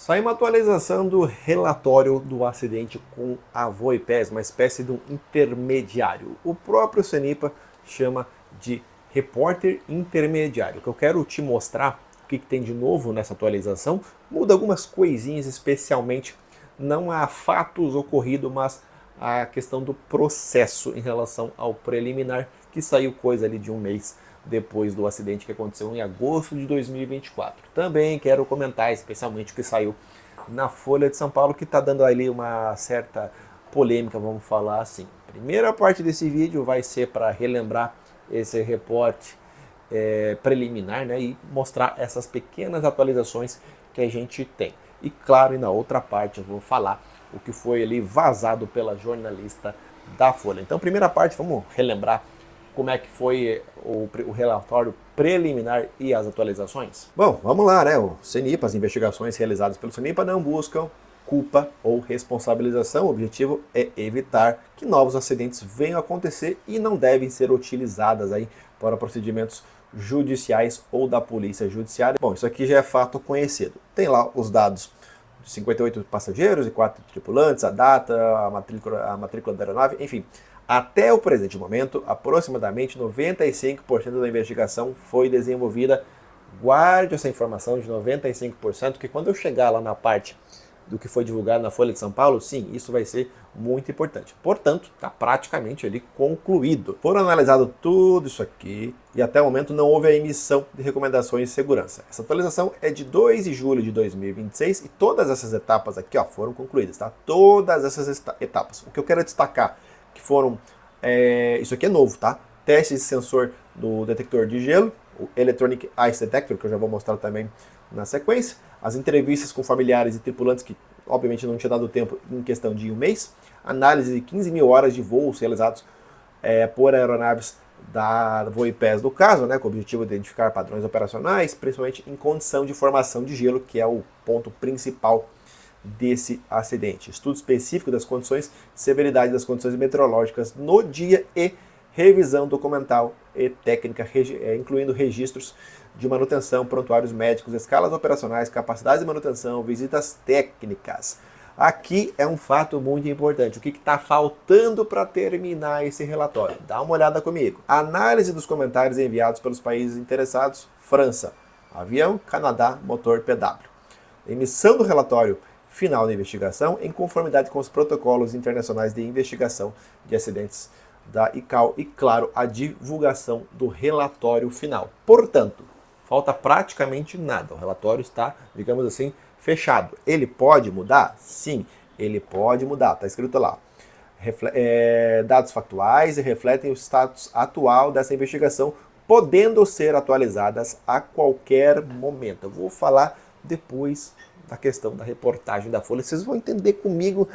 Saiu uma atualização do relatório do acidente com a Voipez, uma espécie de um intermediário. O próprio CENIPA chama de repórter intermediário. O que eu quero te mostrar, o que tem de novo nessa atualização, muda algumas coisinhas, especialmente não a fatos ocorridos, mas a questão do processo em relação ao preliminar, que saiu coisa ali de um mês depois do acidente que aconteceu em agosto de 2024. Também quero comentar especialmente o que saiu na Folha de São Paulo, que está dando ali uma certa polêmica, vamos falar assim. Primeira parte desse vídeo vai ser para relembrar esse reporte preliminar, né, e mostrar essas pequenas atualizações que a gente tem. E claro, e na outra parte eu vou falar o que foi ali vazado pela jornalista da Folha. Então, primeira parte, vamos relembrar como é que foi o relatório preliminar e as atualizações? Bom, vamos lá, né? O CENIPA, as investigações realizadas pelo CENIPA não buscam culpa ou responsabilização. O objetivo é evitar que novos acidentes venham a acontecer e não devem ser utilizadas aí para procedimentos judiciais ou da polícia judiciária. Bom, isso aqui já é fato conhecido. Tem lá os dados de 58 passageiros e 4 tripulantes, a data, a matrícula da aeronave, enfim. Até o presente momento, aproximadamente 95% da investigação foi desenvolvida. Guarde essa informação de 95%, que quando eu chegar lá na parte do que foi divulgado na Folha de São Paulo, sim, isso vai ser muito importante. Portanto, está praticamente ali concluído. Foram analisado tudo isso aqui e até o momento não houve a emissão de recomendações de segurança. Essa atualização é de 2 de julho de 2026 e todas essas etapas aqui foram concluídas, tá? Todas essas etapas. O que eu quero destacar que foram, isso aqui é novo, tá? Testes de sensor do detector de gelo, o Electronic Ice Detector, que eu já vou mostrar também na sequência, as entrevistas com familiares e tripulantes, que obviamente não tinha dado tempo em questão de um mês, análise de 15 mil horas de voos realizados por aeronaves da Voipez do caso, né, com o objetivo de identificar padrões operacionais, principalmente em condição de formação de gelo, que é o ponto principal desse acidente. Estudo específico das condições, severidade das condições meteorológicas no dia e revisão documental e técnica, incluindo registros de manutenção, prontuários médicos, escalas operacionais, capacidades de manutenção, visitas técnicas. Aqui é um fato muito importante. O que está faltando para terminar esse relatório? Dá uma olhada comigo. Análise dos comentários enviados pelos países interessados. França, avião, Canadá, motor PW. Emissão do relatório final da investigação em conformidade com os protocolos internacionais de investigação de acidentes da ICAO e, claro, a divulgação do relatório final. Portanto, falta praticamente nada. O relatório está, digamos assim, fechado. Ele pode mudar? Sim, ele pode mudar. Está escrito lá. Dados factuais e refletem o status atual dessa investigação, podendo ser atualizadas a qualquer momento. Eu vou falar depois da questão da reportagem da Folha. Vocês vão entender comigo.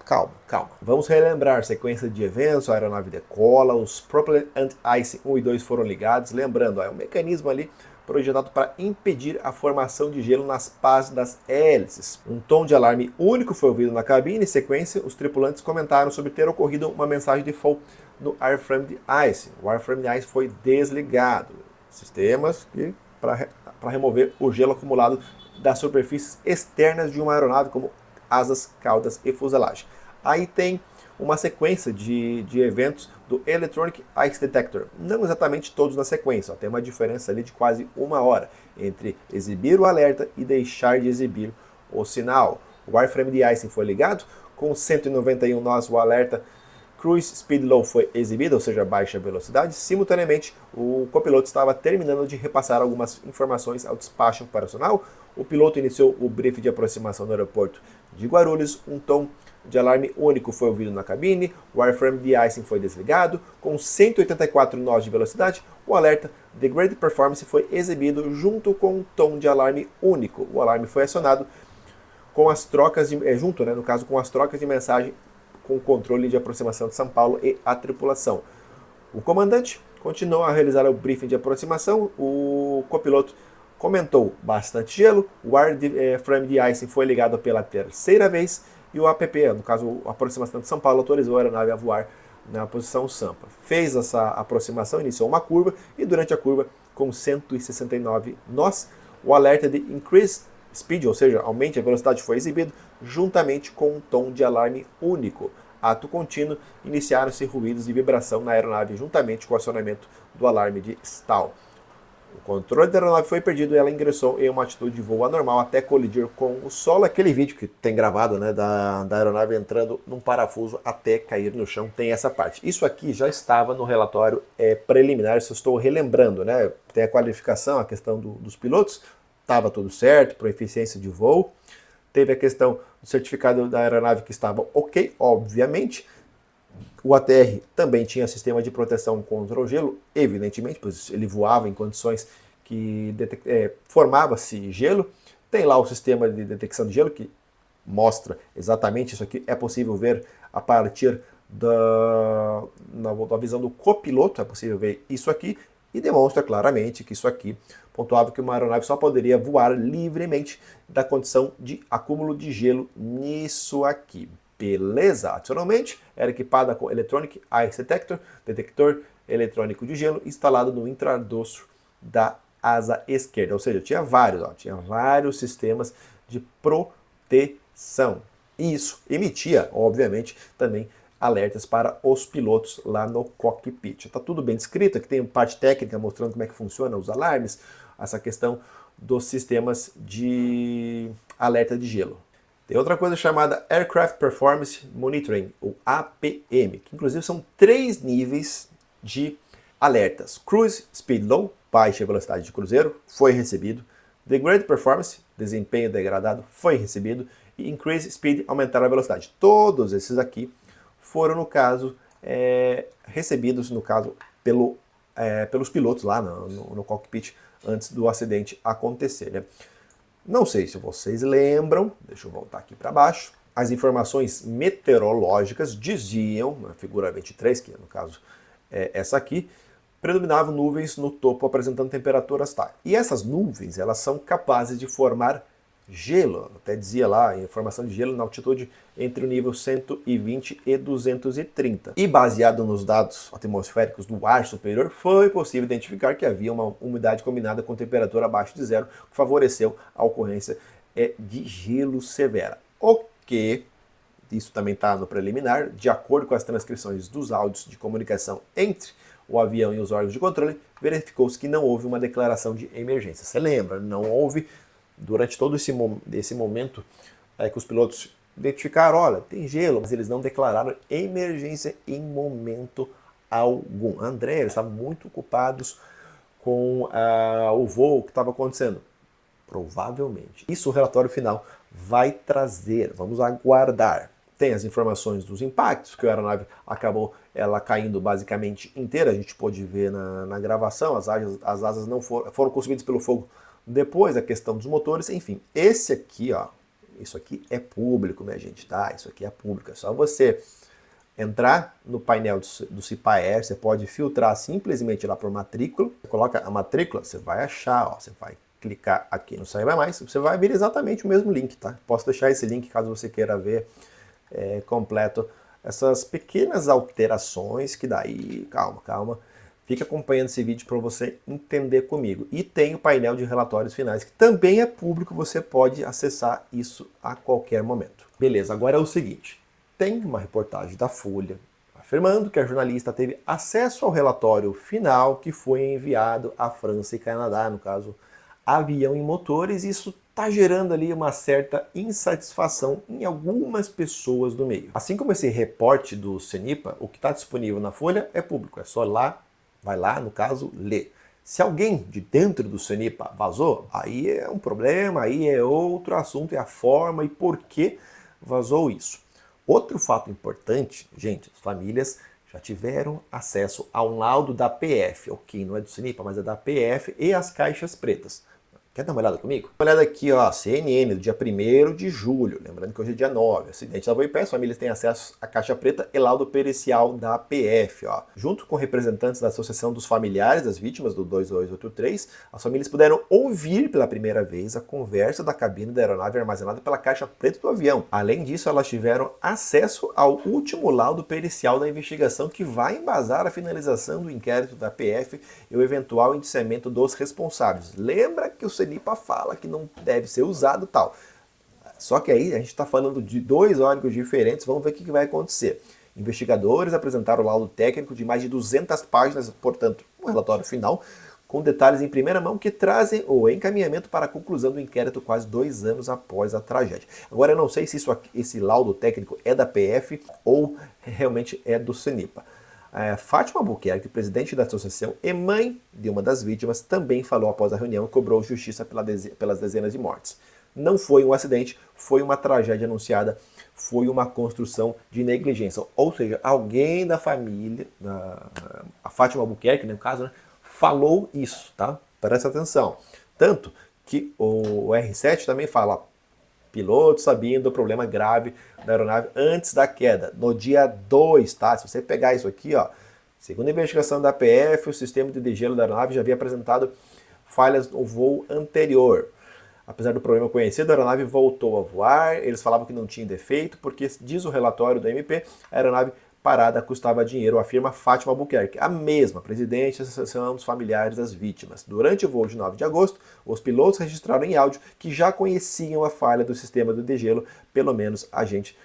Calma, calma. Vamos relembrar a sequência de eventos, a aeronave decola, os Propellant Ice 1 e 2 foram ligados. Lembrando, é um mecanismo ali projetado para impedir a formação de gelo nas pás das hélices. Um tom de alarme único foi ouvido na cabine. Em sequência, os tripulantes comentaram sobre ter ocorrido uma mensagem de default no Airframe de Ice. O Airframe de Ice foi desligado. Sistemas para remover o gelo acumulado das superfícies externas de uma aeronave, como asas, caudas e fuselagem. Aí tem uma sequência de eventos do Electronic Ice Detector. Não exatamente todos na sequência, tem uma diferença ali de quase 1 hora entre exibir o alerta e deixar de exibir o sinal. O Wireframe de Icing foi ligado, com 191 nós o alerta Cruise Speed Low foi exibido, ou seja, baixa velocidade. Simultaneamente, o copiloto estava terminando de repassar algumas informações ao despacho operacional. O piloto iniciou o briefing de aproximação no aeroporto de Guarulhos. Um tom de alarme único foi ouvido na cabine. O wireframe de icing foi desligado. Com 184 nós de velocidade, o alerta Degrade Performance foi exibido junto com um tom de alarme único. O alarme foi acionado com as trocas com as trocas de mensagem com o controle de aproximação de São Paulo e a tripulação. O comandante continuou a realizar o briefing de aproximação. O copiloto comentou bastante gelo. O wireframe de icing foi ligado pela terceira vez e o APP, no caso a aproximação de São Paulo, autorizou a aeronave a voar na posição Sampa. Fez essa aproximação, iniciou uma curva e durante a curva, com 169 nós, o alerta de Increase speed, ou seja, aumente a velocidade, foi exibido juntamente com um tom de alarme único. Ato contínuo, iniciaram-se ruídos de vibração na aeronave juntamente com o acionamento do alarme de stall. O controle da aeronave foi perdido e ela ingressou em uma atitude de voo anormal até colidir com o solo. Aquele vídeo que tem gravado, né, da aeronave entrando num parafuso até cair no chão, tem essa parte. Isso aqui já estava no relatório preliminar, isso eu estou relembrando, né? Tem a qualificação, a questão dos pilotos, estava tudo certo, para eficiência de voo. Teve a questão do certificado da aeronave que estava ok, obviamente. O ATR também tinha sistema de proteção contra o gelo, evidentemente, pois ele voava em condições que formava-se gelo. Tem lá o sistema de detecção de gelo que mostra exatamente isso aqui. É possível ver a partir da visão do copiloto, é possível ver isso aqui e demonstra claramente que isso aqui pontuava que uma aeronave só poderia voar livremente da condição de acúmulo de gelo nisso aqui. Beleza? Adicionalmente, era equipada com Electronic Ice Detector, detector eletrônico de gelo, instalado no intradorso da asa esquerda. Ou seja, tinha vários sistemas de proteção. E isso emitia, obviamente, também alertas para os pilotos lá no cockpit. Está tudo bem descrito, aqui tem parte técnica mostrando como é que funciona os alarmes, essa questão dos sistemas de alerta de gelo. Tem outra coisa chamada Aircraft Performance Monitoring, ou APM, que inclusive são 3 níveis de alertas. Cruise Speed Low, baixa velocidade de cruzeiro, foi recebido. Degrade Performance, desempenho degradado, foi recebido. E Increase Speed, aumentar a velocidade. Todos esses aqui foram, no caso, recebidos, no caso, pelos pilotos lá no cockpit antes do acidente acontecer, né? Não sei se vocês lembram, deixa eu voltar aqui para baixo, as informações meteorológicas diziam, na figura 23, que no caso é essa aqui, predominavam nuvens no topo apresentando temperaturas tais. E essas nuvens, elas são capazes de formar gelo, até dizia lá, informação de gelo na altitude entre o nível 120 e 230. E baseado nos dados atmosféricos do ar superior, foi possível identificar que havia uma umidade combinada com temperatura abaixo de zero, que favoreceu a ocorrência de gelo severa. O que, isso também está no preliminar, de acordo com as transcrições dos áudios de comunicação entre o avião e os órgãos de controle, verificou-se que não houve uma declaração de emergência. Você lembra, não houve. Durante todo esse momento que os pilotos identificaram, olha, tem gelo, mas eles não declararam emergência em momento algum. André, eles estavam muito ocupados com o voo que estava acontecendo. Provavelmente. Isso o relatório final vai trazer, vamos aguardar. Tem as informações dos impactos, que a aeronave acabou caindo basicamente inteira, a gente pôde ver na gravação, as asas não foram consumidas pelo fogo. Depois a questão dos motores, enfim, esse aqui, ó, isso aqui é público, minha gente, tá? Isso aqui é público, é só você entrar no painel do CIPA-Air, você pode filtrar simplesmente lá por matrícula, você coloca a matrícula, você vai achar, ó, você vai clicar aqui no Saiba Mais, você vai ver exatamente o mesmo link, tá? Posso deixar esse link caso você queira ver completo essas pequenas alterações que daí, calma, fica acompanhando esse vídeo para você entender comigo. E tem o painel de relatórios finais, que também é público, você pode acessar isso a qualquer momento. Beleza, agora é o seguinte, tem uma reportagem da Folha afirmando que a jornalista teve acesso ao relatório final que foi enviado à França e Canadá, no caso, avião e motores, e isso está gerando ali uma certa insatisfação em algumas pessoas do meio. Assim como esse reporte do CENIPA, o que está disponível na Folha é público, é só vai lá, no caso, ler. Se alguém de dentro do CENIPA vazou, aí é um problema, aí é outro assunto, é a forma e por que vazou isso. Outro fato importante, gente, as famílias já tiveram acesso ao laudo da PF, ok, não é do CENIPA, mas é da PF e as caixas pretas. Quer dar uma olhada comigo? Uma olhada aqui, ó, CNN, do dia 1º de julho, lembrando que hoje é dia 9, acidente da Voipé, as famílias têm acesso à caixa preta e laudo pericial da PF, ó. Junto com representantes da Associação dos Familiares das Vítimas, do 2283, as famílias puderam ouvir pela primeira vez a conversa da cabine da aeronave armazenada pela caixa preta do avião. Além disso, elas tiveram acesso ao último laudo pericial da investigação que vai embasar a finalização do inquérito da PF e o eventual indiciamento dos responsáveis. Lembra que o CENIPA fala que não deve ser usado tal. Só que aí a gente está falando de dois órgãos diferentes, vamos ver o que vai acontecer. Investigadores apresentaram o laudo técnico de mais de 200 páginas, portanto, um relatório final, com detalhes em primeira mão que trazem o encaminhamento para a conclusão do inquérito quase 2 anos após a tragédia. Agora, eu não sei se esse laudo técnico é da PF ou realmente é do CENIPA. Fátima Albuquerque, presidente da associação e mãe de uma das vítimas, também falou após a reunião e cobrou justiça pelas dezenas de mortes. Não foi um acidente, foi uma tragédia anunciada, foi uma construção de negligência. Ou seja, alguém da família, a Fátima Albuquerque, no caso, né, falou isso, tá? Presta atenção. Tanto que o R7 também fala, pilotos sabiam do problema grave da aeronave antes da queda, no dia 2, tá? Se você pegar isso aqui, ó, segundo a investigação da PF, o sistema de degelo da aeronave já havia apresentado falhas no voo anterior. Apesar do problema conhecido, a aeronave voltou a voar, eles falavam que não tinha defeito, porque, diz o relatório do MP, a aeronave parada custava dinheiro, afirma Fátima Albuquerque, a mesma presidente da Associação dos Familiares das Vítimas. Durante o voo de 9 de agosto, os pilotos registraram em áudio que já conheciam a falha do sistema do degelo, pelo menos a gente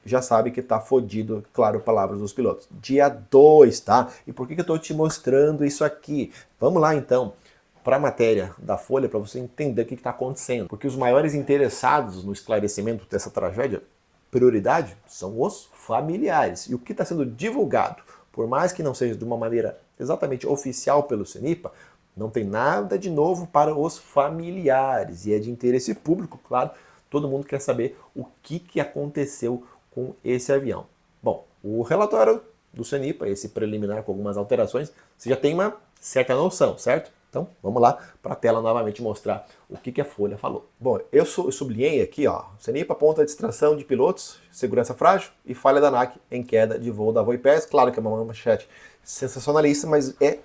já sabe que tá fodido, claro, palavras dos pilotos. Dia 2, tá? E por que eu tô te mostrando isso aqui? Vamos lá, então, para a matéria da Folha, para você entender o que está acontecendo. Porque os maiores interessados no esclarecimento dessa tragédia, prioridade, são os familiares. E o que está sendo divulgado, por mais que não seja de uma maneira exatamente oficial pelo CENIPA, não tem nada de novo para os familiares. E é de interesse público, claro, todo mundo quer saber o que aconteceu com esse avião. Bom, o relatório do CENIPA, esse preliminar com algumas alterações, você já tem uma certa noção, certo? Então, vamos lá para a tela novamente mostrar o que a Folha falou. Bom, eu sublinhei aqui, ó, CENIPA aponta a distração de pilotos, segurança frágil e falha da ANAC em queda de voo da Voipés. Claro que é uma manchete sensacionalista, mas é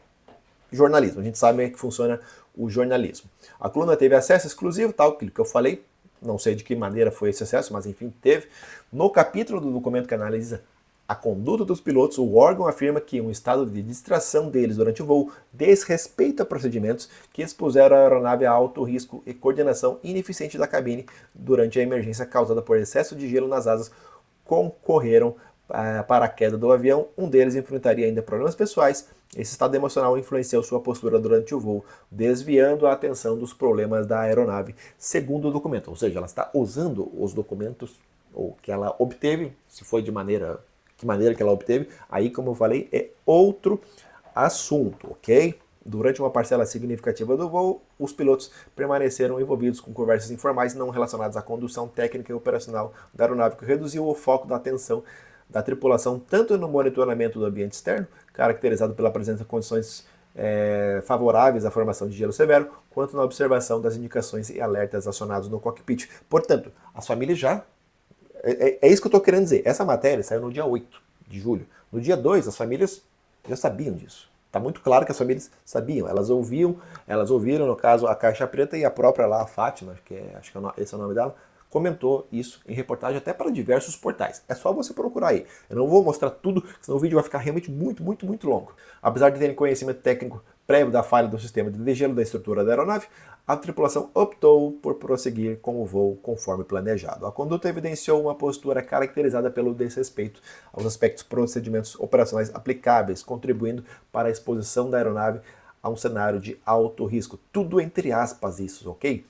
jornalismo. A gente sabe como é que funciona o jornalismo. A coluna teve acesso exclusivo, tal, aquilo que eu falei, não sei de que maneira foi esse acesso, mas enfim, teve. No capítulo do documento que analisa a conduta dos pilotos, o órgão afirma que um estado de distração deles durante o voo desrespeita procedimentos que expuseram a aeronave a alto risco e coordenação ineficiente da cabine durante a emergência causada por excesso de gelo nas asas concorreram para a queda do avião. Um deles enfrentaria ainda problemas pessoais. Esse estado emocional influenciou sua postura durante o voo, desviando a atenção dos problemas da aeronave, segundo o documento. Ou seja, ela está usando os documentos ou que ela obteve, se foi de maneira que ela obteve, aí, como eu falei, é outro assunto, ok? Durante uma parcela significativa do voo, os pilotos permaneceram envolvidos com conversas informais não relacionadas à condução técnica e operacional da aeronave, que reduziu o foco da atenção da tripulação tanto no monitoramento do ambiente externo, caracterizado pela presença de condições favoráveis à formação de gelo severo, quanto na observação das indicações e alertas acionados no cockpit. Portanto, as famílias já... É isso que eu estou querendo dizer. Essa matéria saiu no dia 8 de julho. No dia 2, as famílias já sabiam disso. Está muito claro que as famílias sabiam. Elas ouviram, no caso, a Caixa Preta e a própria lá, a Fátima, acho que esse é o nome dela, comentou isso em reportagem até para diversos portais. É só você procurar aí. Eu não vou mostrar tudo, senão o vídeo vai ficar realmente muito, muito, muito longo. Apesar de terem conhecimento técnico prévio da falha do sistema de degelo da estrutura da aeronave, a tripulação optou por prosseguir com o voo conforme planejado. A conduta evidenciou uma postura caracterizada pelo desrespeito aos aspectos procedimentos operacionais aplicáveis, contribuindo para a exposição da aeronave a um cenário de alto risco. Tudo entre aspas isso, ok?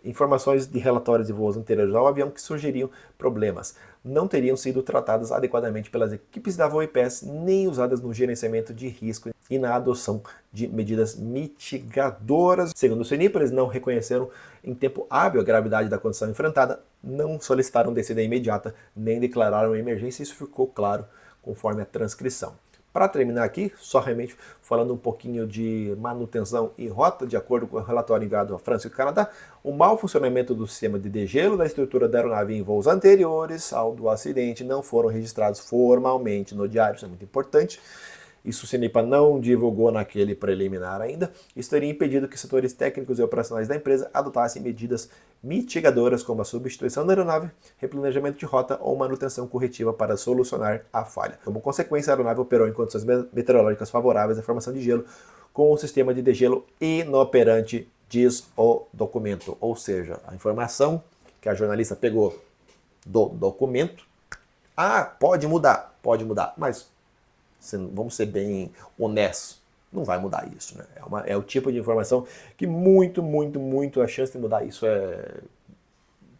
Informações de relatórios de voos anteriores ao avião que sugeriam problemas não teriam sido tratadas adequadamente pelas equipes da Voipés, nem usadas no gerenciamento de risco e na adoção de medidas mitigadoras. Segundo o CENIPA, eles não reconheceram em tempo hábil a gravidade da condição enfrentada, não solicitaram descida imediata, nem declararam emergência. Isso ficou claro conforme a transcrição. Para terminar aqui, só realmente falando um pouquinho de manutenção e rota, de acordo com o relatório enviado à França e ao Canadá, o mau funcionamento do sistema de degelo da estrutura da aeronave em voos anteriores ao do acidente não foram registrados formalmente no diário, isso é muito importante. Isso o CENIPA não divulgou naquele preliminar ainda. Isso teria impedido que setores técnicos e operacionais da empresa adotassem medidas mitigadoras como a substituição da aeronave, replanejamento de rota ou manutenção corretiva para solucionar a falha. Como consequência, a aeronave operou em condições meteorológicas favoráveis à formação de gelo, com o sistema de degelo inoperante diz o documento, ou seja, a informação que a jornalista pegou do documento. Ah, pode mudar, mas vamos ser bem honestos, não vai mudar isso, né? É o tipo de informação que muito a chance de mudar isso é,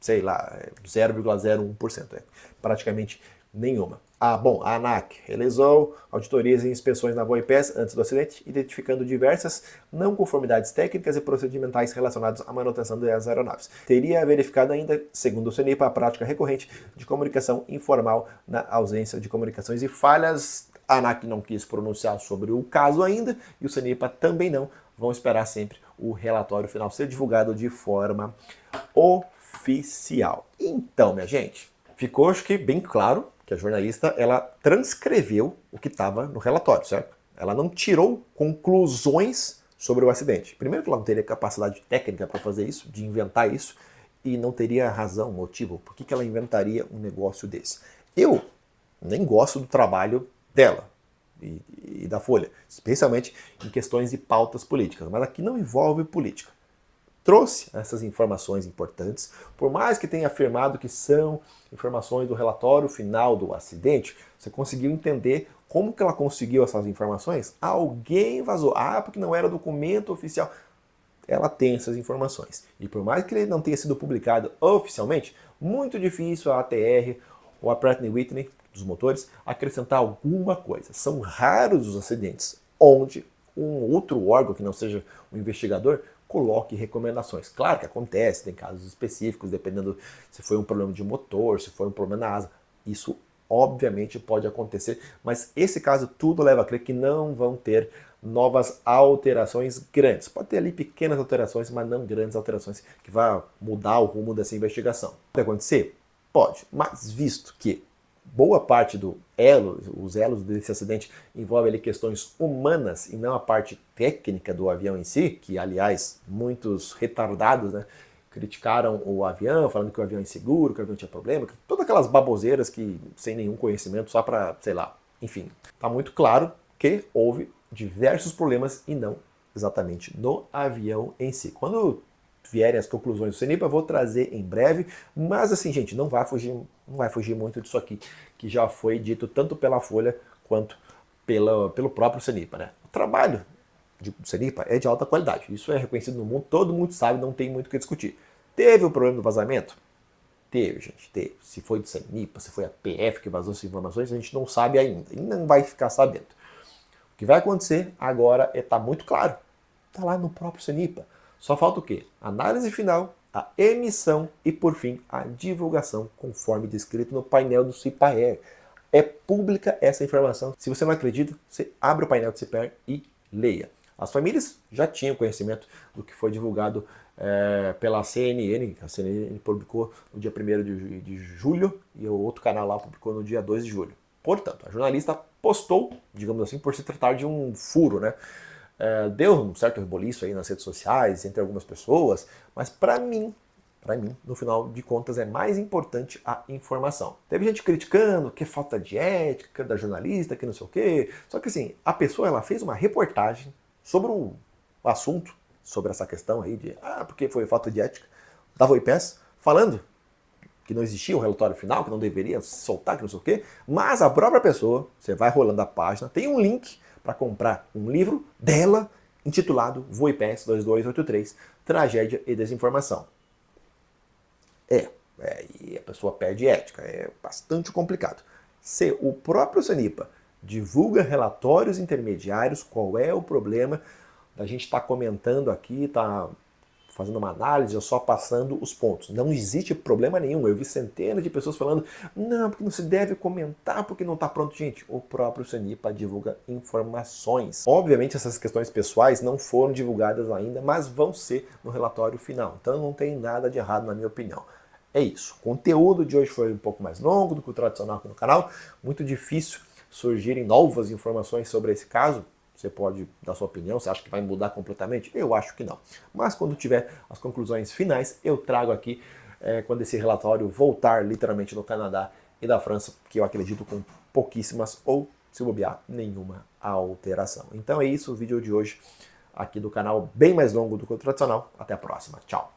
sei lá, 0,01%, praticamente nenhuma. Bom, a ANAC realizou auditorias e inspeções na VoiPass antes do acidente, identificando diversas não conformidades técnicas e procedimentais relacionados à manutenção das aeronaves. Teria verificado ainda, segundo o CENIPA, a prática recorrente de comunicação informal na ausência de comunicações e falhas. A ANAC não quis pronunciar sobre o caso ainda e o CENIPA também não. Vão esperar sempre o relatório final ser divulgado de forma oficial. Então, minha gente, ficou acho que bem claro que a jornalista ela transcreveu o que estava no relatório, certo? Ela não tirou conclusões sobre o acidente. Primeiro que ela não teria capacidade técnica para fazer isso, de inventar isso, e não teria razão, motivo, por que ela inventaria um negócio desse. Eu nem gosto do trabalho dela e da Folha, especialmente em questões de pautas políticas, mas aqui não envolve política. Trouxe essas informações importantes, por mais que tenha afirmado que são informações do relatório final do acidente, você conseguiu entender como que ela conseguiu essas informações? Alguém vazou. Porque não era documento oficial. Ela tem essas informações. E por mais que ele não tenha sido publicado oficialmente, muito difícil a ATR ou a Pratt & Whitney, dos motores, acrescentar alguma coisa. São raros os acidentes onde um outro órgão, que não seja o investigador, coloque recomendações. Claro que acontece, tem casos específicos, dependendo se foi um problema de motor, se foi um problema na asa. Isso obviamente pode acontecer, mas esse caso tudo leva a crer que não vão ter novas alterações grandes. Pode ter ali pequenas alterações, mas não grandes alterações que vá mudar o rumo dessa investigação. Pode acontecer? Pode, mas visto que boa parte os elos desse acidente envolve ali questões humanas e não a parte técnica do avião em si, que aliás muitos retardados, né, criticaram o avião, falando que o avião é inseguro, que o avião tinha problema, todas aquelas baboseiras que sem nenhum conhecimento, só para, sei lá, enfim. Tá muito claro que houve diversos problemas e não exatamente no avião em si. Quando vierem as conclusões do CENIPA, eu vou trazer em breve, mas assim, gente, não vai fugir muito disso aqui, que já foi dito tanto pela Folha quanto pelo próprio CENIPA, né? O trabalho do CENIPA é de alta qualidade, isso é reconhecido no mundo, todo mundo sabe, não tem muito o que discutir. Teve o problema do vazamento? Teve, gente, teve. Se foi do CENIPA, se foi a PF que vazou essas informações, a gente não sabe ainda, e não vai ficar sabendo. O que vai acontecer agora está muito claro, está lá no próprio CENIPA. Só falta o quê? A análise final, a emissão e, por fim, a divulgação, conforme descrito no painel do CIPAER. É pública essa informação. Se você não acredita, você abre o painel do CIPAER e leia. As famílias já tinham conhecimento do que foi divulgado pela CNN. A CNN publicou no dia 1º de julho e o outro canal lá publicou no dia 2 de julho. Portanto, a jornalista postou, digamos assim, por se tratar de um furo, né? Deu um certo reboliço aí nas redes sociais, entre algumas pessoas, mas para mim, no final de contas, é mais importante a informação. Teve gente criticando que é falta de ética da jornalista, que não sei o quê. Só que assim, a pessoa ela fez uma reportagem sobre o assunto, sobre essa questão aí de porque foi falta de ética da VoiPass, falando que não existia um relatório final, que não deveria soltar, que não sei o quê, mas a própria pessoa, você vai rolando a página, tem um link para comprar um livro dela intitulado VoiPass 2283, Tragédia e Desinformação. E a pessoa perde ética, é bastante complicado. Se o próprio CENIPA divulga relatórios intermediários, qual é o problema da gente estar comentando aqui, tá fazendo uma análise, ou só passando os pontos. Não existe problema nenhum. Eu vi centenas de pessoas falando, não, porque não se deve comentar, porque não está pronto. Gente, o próprio CENIPA divulga informações. Obviamente essas questões pessoais não foram divulgadas ainda, mas vão ser no relatório final. Então não tem nada de errado na minha opinião. É isso. O conteúdo de hoje foi um pouco mais longo do que o tradicional aqui no canal. Muito difícil surgirem novas informações sobre esse caso. Você pode dar sua opinião, você acha que vai mudar completamente? Eu acho que não. Mas quando tiver as conclusões finais, eu trago aqui quando esse relatório voltar literalmente do Canadá e da França, que eu acredito com pouquíssimas ou, se bobear, nenhuma alteração. Então é isso, o vídeo de hoje aqui do canal, bem mais longo do que o tradicional. Até a próxima. Tchau!